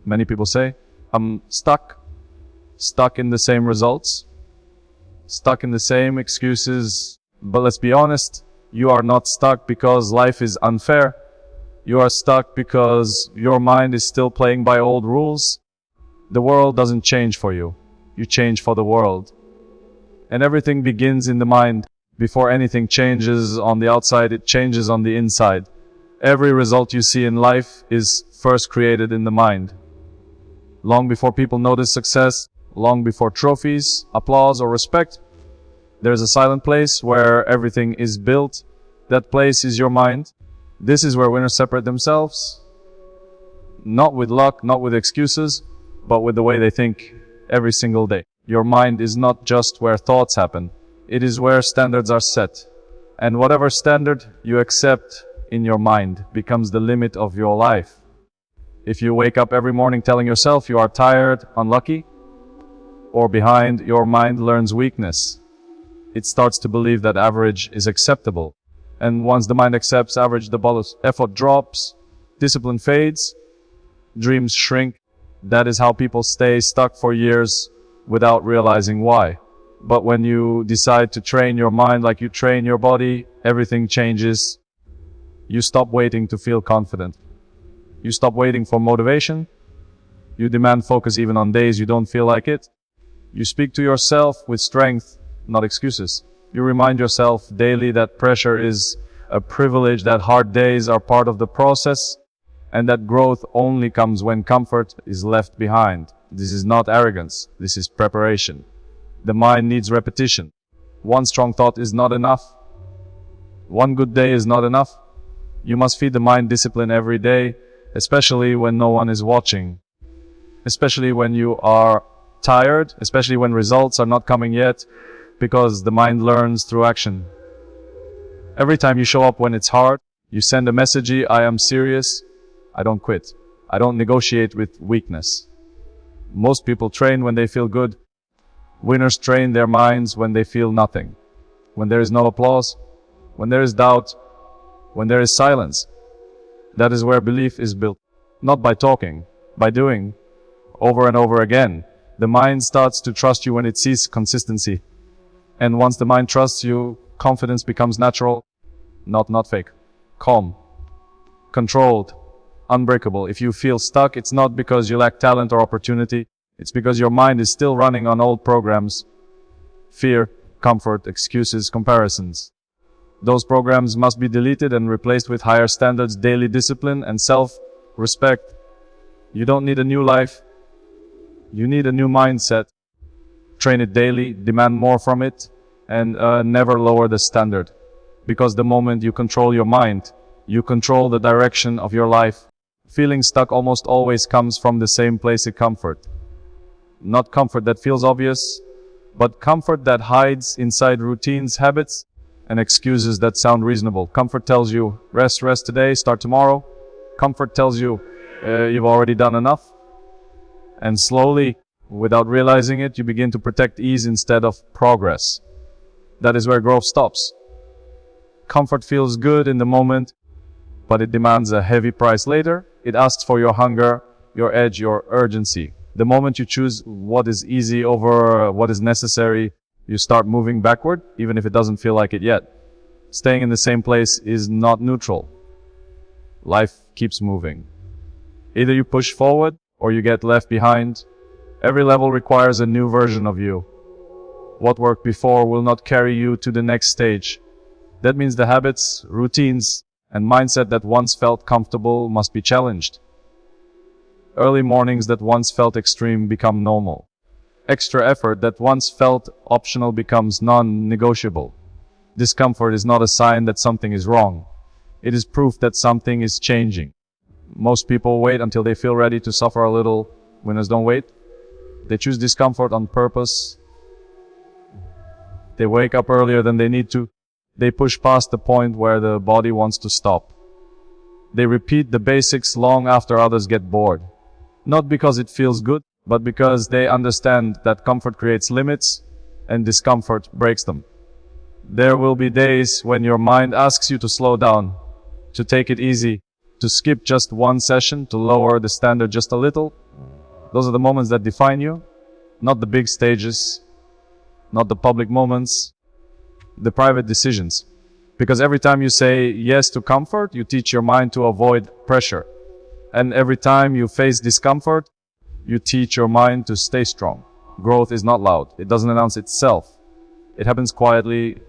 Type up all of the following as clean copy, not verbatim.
Many people say, I'm stuck in the same results, stuck in the same excuses. But let's be honest, you are not stuck because life is unfair. You are stuck because your mind is still playing by old rules. The world doesn't change for you. You change for the world. And everything begins in the mind. Before anything changes on the outside, it changes on the inside. Every result you see in life is first created in the mind. Long before people notice success, long before trophies, applause, or respect, there's a silent place where everything is built. That place is your mind. This is where winners separate themselves. Not with luck, not with excuses, but with the way they think every single day. Your mind is not just where thoughts happen. It is where standards are set. And whatever standard you accept in your mind becomes the limit of your life. If you wake up every morning telling yourself you are tired, unlucky, or behind, your mind learns weakness. It starts to believe that average is acceptable. And once the mind accepts average, the effort drops, discipline fades, dreams shrink. That is how people stay stuck for years without realizing why. But when you decide to train your mind like you train your body, everything changes. You stop waiting to feel confident. You stop waiting for motivation. You demand focus even on days you don't feel like it. You speak to yourself with strength, not excuses. You remind yourself daily that pressure is a privilege, that hard days are part of the process, and that growth only comes when comfort is left behind. This is not arrogance. This is preparation. The mind needs repetition. One strong thought is not enough. One good day is not enough. You must feed the mind discipline every day, especially when no one is watching. Especially when you are tired, especially when results are not coming yet, because the mind learns through action. Every time you show up when it's hard, you send a message, I am serious, I don't quit. I don't negotiate with weakness. Most people train when they feel good. Winners train their minds when they feel nothing. When there is no applause, when there is doubt, when there is silence. That is where belief is built. Not by talking, by doing, over and over again. The mind starts to trust you when it sees consistency. And once the mind trusts you, confidence becomes natural, not fake. Calm, controlled, unbreakable. If you feel stuck, it's not because you lack talent or opportunity. It's because your mind is still running on old programs. Fear, comfort, excuses, comparisons. Those programs must be deleted and replaced with higher standards, daily discipline, and self-respect. You don't need a new life. You need a new mindset. Train it daily, demand more from it, and never lower the standard. Because the moment you control your mind, you control the direction of your life. Feeling stuck almost always comes from the same place of comfort. Not comfort that feels obvious, but comfort that hides inside routines, habits, and excuses that sound reasonable. Comfort tells you, rest today, start tomorrow. Comfort tells you, you've already done enough. And slowly, without realizing it, you begin to protect ease instead of progress. That is where growth stops. Comfort feels good in the moment, but it demands a heavy price later. It asks for your hunger, your edge, your urgency. The moment you choose what is easy over what is necessary, you start moving backward, even if it doesn't feel like it yet. Staying in the same place is not neutral. Life keeps moving. Either you push forward or you get left behind. Every level requires a new version of you. What worked before will not carry you to the next stage. That means the habits, routines, and mindset that once felt comfortable must be challenged. Early mornings that once felt extreme become normal. Extra effort that once felt optional becomes non-negotiable. Discomfort is not a sign that something is wrong. It is proof that something is changing. Most people wait until they feel ready to suffer a little. Winners don't wait. They choose discomfort on purpose. They wake up earlier than they need to. They push past the point where the body wants to stop. They repeat the basics long after others get bored. Not because it feels good, but because they understand that comfort creates limits and discomfort breaks them. There will be days when your mind asks you to slow down, to take it easy, to skip just one session, to lower the standard just a little. Those are the moments that define you, not the big stages, not the public moments, the private decisions. Because every time you say yes to comfort, you teach your mind to avoid pressure. And every time you face discomfort, you teach your mind to stay strong. Growth is not loud. It doesn't announce itself. It happens quietly,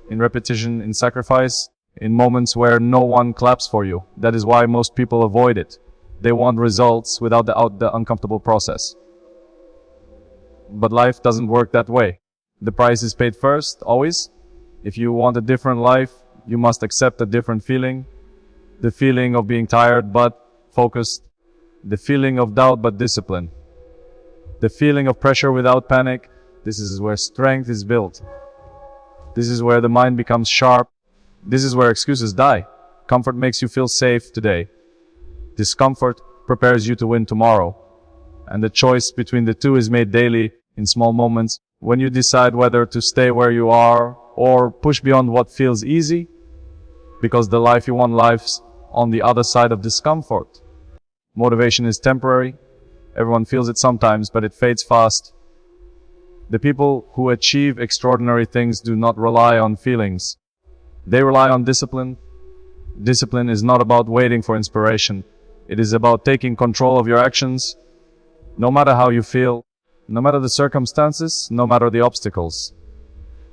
in repetition, in sacrifice, in moments where no one claps for you. That is why most people avoid it. They want results without the uncomfortable process. But life doesn't work that way. The price is paid first, always. If you want a different life, you must accept a different feeling. The feeling of being tired but focused. The feeling of doubt but discipline. The feeling of pressure without panic. This is where strength is built. This is where the mind becomes sharp. This is where excuses die. Comfort makes you feel safe today. Discomfort prepares you to win tomorrow. And the choice between the two is made daily in small moments. When you decide whether to stay where you are or push beyond what feels easy, because the life you want lies on the other side of discomfort. Motivation is temporary. Everyone feels it sometimes, but it fades fast. The people who achieve extraordinary things do not rely on feelings. They rely on discipline. Discipline is not about waiting for inspiration. It is about taking control of your actions, no matter how you feel, no matter the circumstances, no matter the obstacles.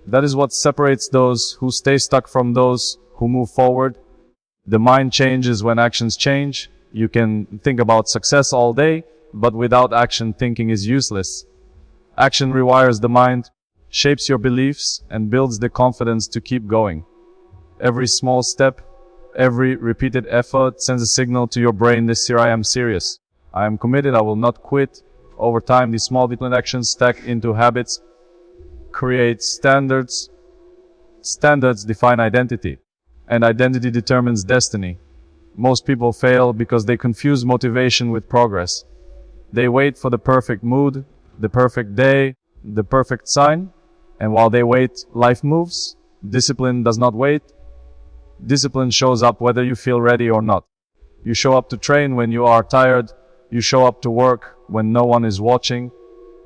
That is what separates those who stay stuck from those who move forward. The mind changes when actions change. You can think about success all day, but without action, thinking is useless. Action rewires the mind, shapes your beliefs, and builds the confidence to keep going. Every small step, every repeated effort sends a signal to your brain, this year I am serious. I am committed, I will not quit. Over time, these small disciplined actions stack into habits, create standards. Standards define identity, and identity determines destiny. Most people fail because they confuse motivation with progress. They wait for the perfect mood, the perfect day, the perfect sign, and while they wait, life moves. Discipline does not wait. Discipline shows up whether you feel ready or not. You show up to train when you are tired. You show up to work when no one is watching.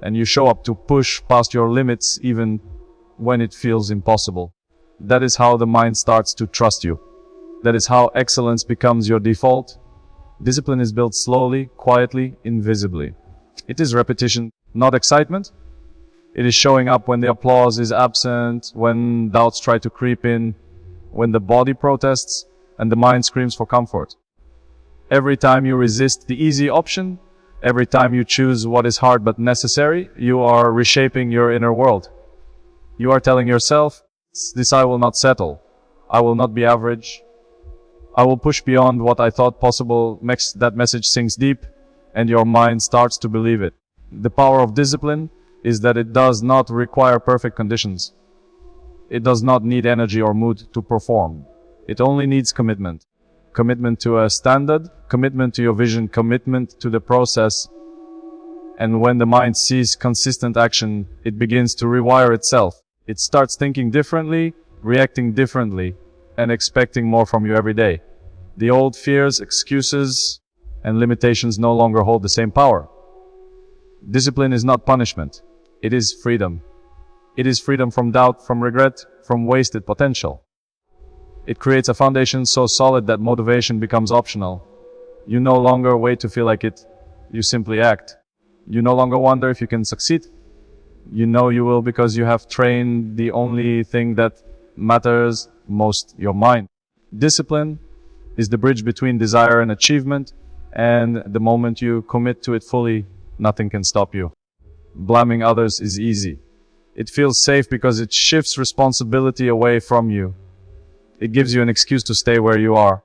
And you show up to push past your limits even when it feels impossible. That is how the mind starts to trust you. That is how excellence becomes your default. Discipline is built slowly, quietly, invisibly. It is repetition, not excitement. It is showing up when the applause is absent, when doubts try to creep in, when the body protests and the mind screams for comfort. Every time you resist the easy option, every time you choose what is hard but necessary, you are reshaping your inner world. You are telling yourself, this I will not settle. I will not be average. I will push beyond what I thought possible. That message sinks deep and your mind starts to believe it. The power of discipline is that it does not require perfect conditions. It does not need energy or mood to perform. It only needs commitment. Commitment to a standard, commitment to your vision, commitment to the process. And when the mind sees consistent action, it begins to rewire itself. It starts thinking differently, reacting differently, and expecting more from you every day. The old fears, excuses, and limitations no longer hold the same power. Discipline is not punishment. It is freedom. It is freedom from doubt, from regret, from wasted potential. It creates a foundation so solid that motivation becomes optional. You no longer wait to feel like it. You simply act. You no longer wonder if you can succeed. You know you will because you have trained the only thing that matters most, your mind. Discipline is the bridge between desire and achievement, and the moment you commit to it fully, nothing can stop you. Blaming others is easy. It feels safe because it shifts responsibility away from you. It gives you an excuse to stay where you are.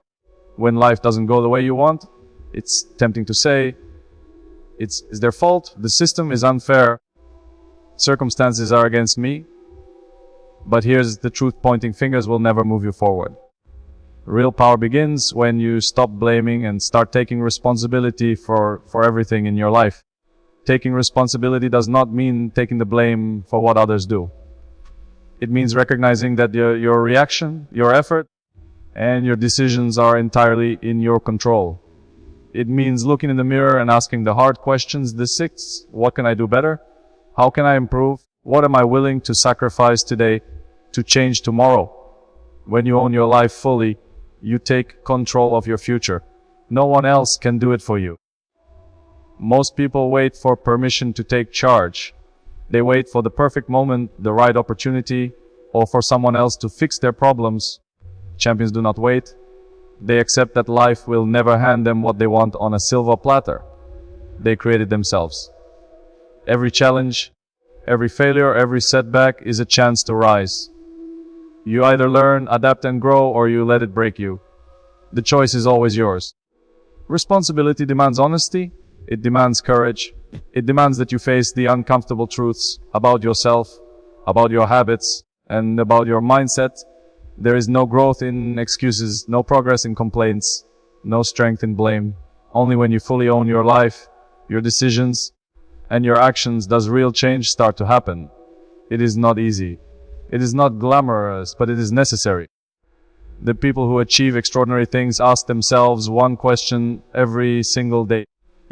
When life doesn't go the way you want, it's tempting to say, it's their fault, the system is unfair, circumstances are against me. But here's the truth, pointing fingers will never move you forward. Real power begins when you stop blaming and start taking responsibility for everything in your life. Taking responsibility does not mean taking the blame for what others do. It means recognizing that your reaction, your effort, and your decisions are entirely in your control. It means looking in the mirror and asking the hard questions. The six: what can I do better? How can I improve? What am I willing to sacrifice today to change tomorrow? When you own your life fully, you take control of your future. No one else can do it for you. Most people wait for permission to take charge. They wait for the perfect moment, the right opportunity, or for someone else to fix their problems. Champions do not wait. They accept that life will never hand them what they want on a silver platter. They create it themselves. Every challenge, every failure, every setback is a chance to rise. You either learn, adapt and grow, or you let it break you. The choice is always yours. Responsibility demands honesty. It demands courage. It demands that you face the uncomfortable truths about yourself, about your habits, and about your mindset. There is no growth in excuses, no progress in complaints, no strength in blame. Only when you fully own your life, your decisions, and your actions does real change start to happen. It is not easy. It is not glamorous, but it is necessary. The people who achieve extraordinary things ask themselves one question every single day.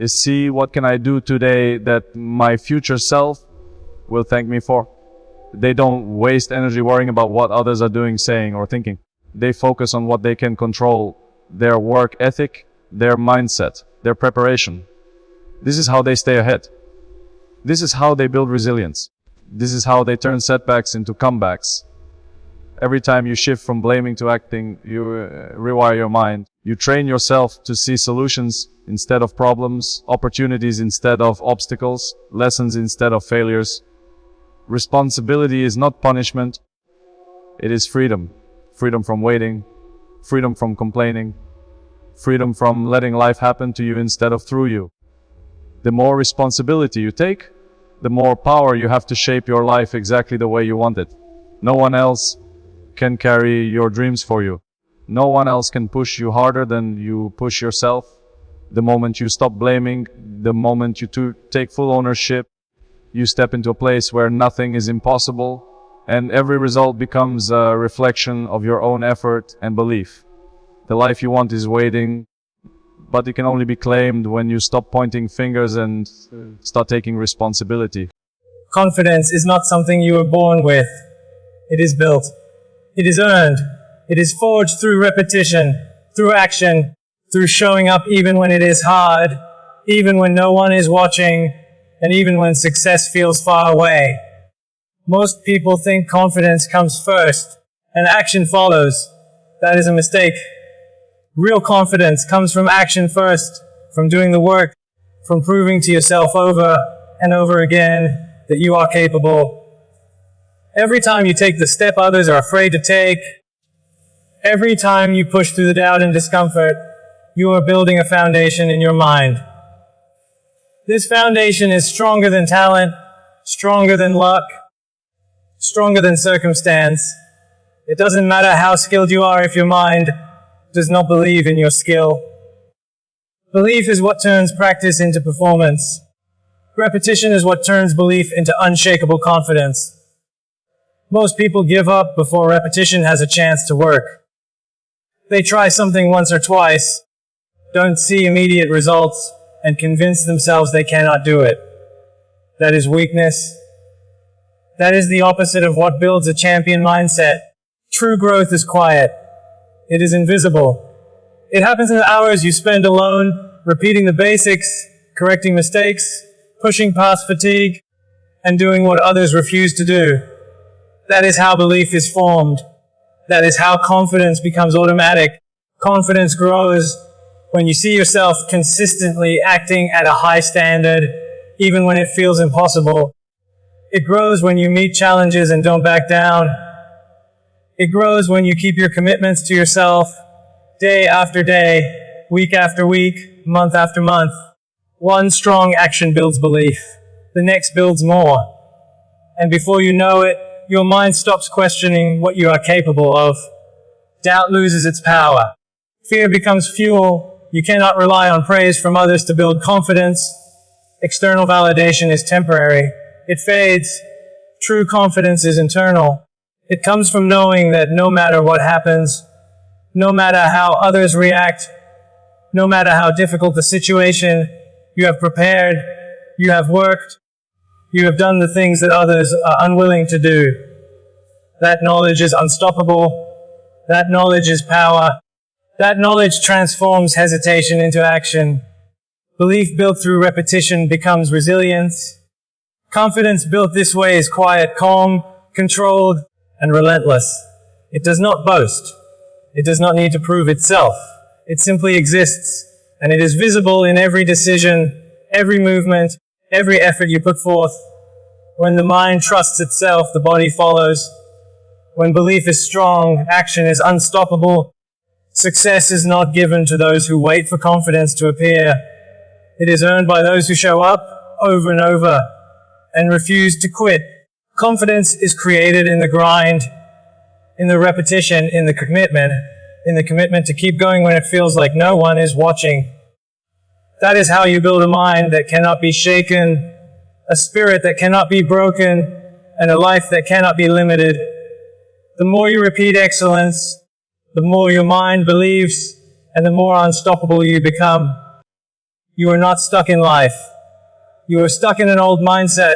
See, what can I do today that my future self will thank me for? They don't waste energy worrying about what others are doing, saying, or thinking. They focus on what they can control: their work ethic, their mindset, their preparation. This is how they stay ahead. This is how they build resilience. This is how they turn setbacks into comebacks. Every time you shift from blaming to acting, you rewire your mind. You train yourself to see solutions instead of problems, opportunities instead of obstacles, lessons instead of failures. Responsibility is not punishment. It is freedom. Freedom from waiting. Freedom from complaining. Freedom from letting life happen to you instead of through you. The more responsibility you take, the more power you have to shape your life exactly the way you want it. No one else can carry your dreams for you. No one else can push you harder than you push yourself. The moment you stop blaming, the moment you take full ownership, you step into a place where nothing is impossible, and every result becomes a reflection of your own effort and belief. The life you want is waiting, but it can only be claimed when you stop pointing fingers and start taking responsibility. Confidence is not something you are born with. It is built. It is earned. It is forged through repetition, through action, through showing up even when it is hard, even when no one is watching, and even when success feels far away. Most people think confidence comes first, and action follows. That is a mistake. Real confidence comes from action first, from doing the work, from proving to yourself over and over again that you are capable. Every time you take the step others are afraid to take, every time you push through the doubt and discomfort, you are building a foundation in your mind. This foundation is stronger than talent, stronger than luck, stronger than circumstance. It doesn't matter how skilled you are if your mind does not believe in your skill. Belief is what turns practice into performance. Repetition is what turns belief into unshakable confidence. Most people give up before repetition has a chance to work. They try something once or twice, don't see immediate results, and convince themselves they cannot do it. That is weakness. That is the opposite of what builds a champion mindset. True growth is quiet. It is invisible. It happens in the hours you spend alone, repeating the basics, correcting mistakes, pushing past fatigue, and doing what others refuse to do. That is how belief is formed. That is how confidence becomes automatic. Confidence grows when you see yourself consistently acting at a high standard, even when it feels impossible. It grows when you meet challenges and don't back down. It grows when you keep your commitments to yourself, day after day, week after week, month after month. One strong action builds belief. The next builds more. And before you know it, your mind stops questioning what you are capable of. Doubt loses its power. Fear becomes fuel. You cannot rely on praise from others to build confidence. External validation is temporary. It fades. True confidence is internal. It comes from knowing that no matter what happens, No matter how others react, no matter how difficult the situation, you have prepared, you have worked, you have done the things that others are unwilling to do. That knowledge is unstoppable. That knowledge is power. That knowledge transforms hesitation into action. Belief built through repetition becomes resilience. Confidence built this way is quiet, calm, controlled, and relentless. It does not boast. It does not need to prove itself. It simply exists, and it is visible in every decision, every movement, every effort you put forth. When the mind trusts itself, the body follows. When belief is strong, action is unstoppable. Success is not given to those who wait for confidence to appear. It is earned by those who show up over and over and refuse to quit. Confidence is created in the grind, in the repetition, in the commitment to keep going when it feels like no one is watching. That is how you build a mind that cannot be shaken, a spirit that cannot be broken, and a life that cannot be limited. The more you repeat excellence, the more your mind believes, and the more unstoppable you become. You are not stuck in life. You are stuck in an old mindset.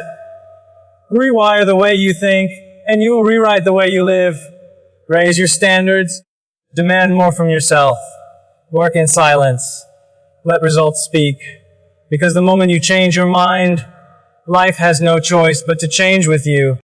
Rewire the way you think, and you will rewrite the way you live. Raise your standards. Demand more from yourself. Work in silence. Let results speak. Because the moment you change your mind, life has no choice but to change with you.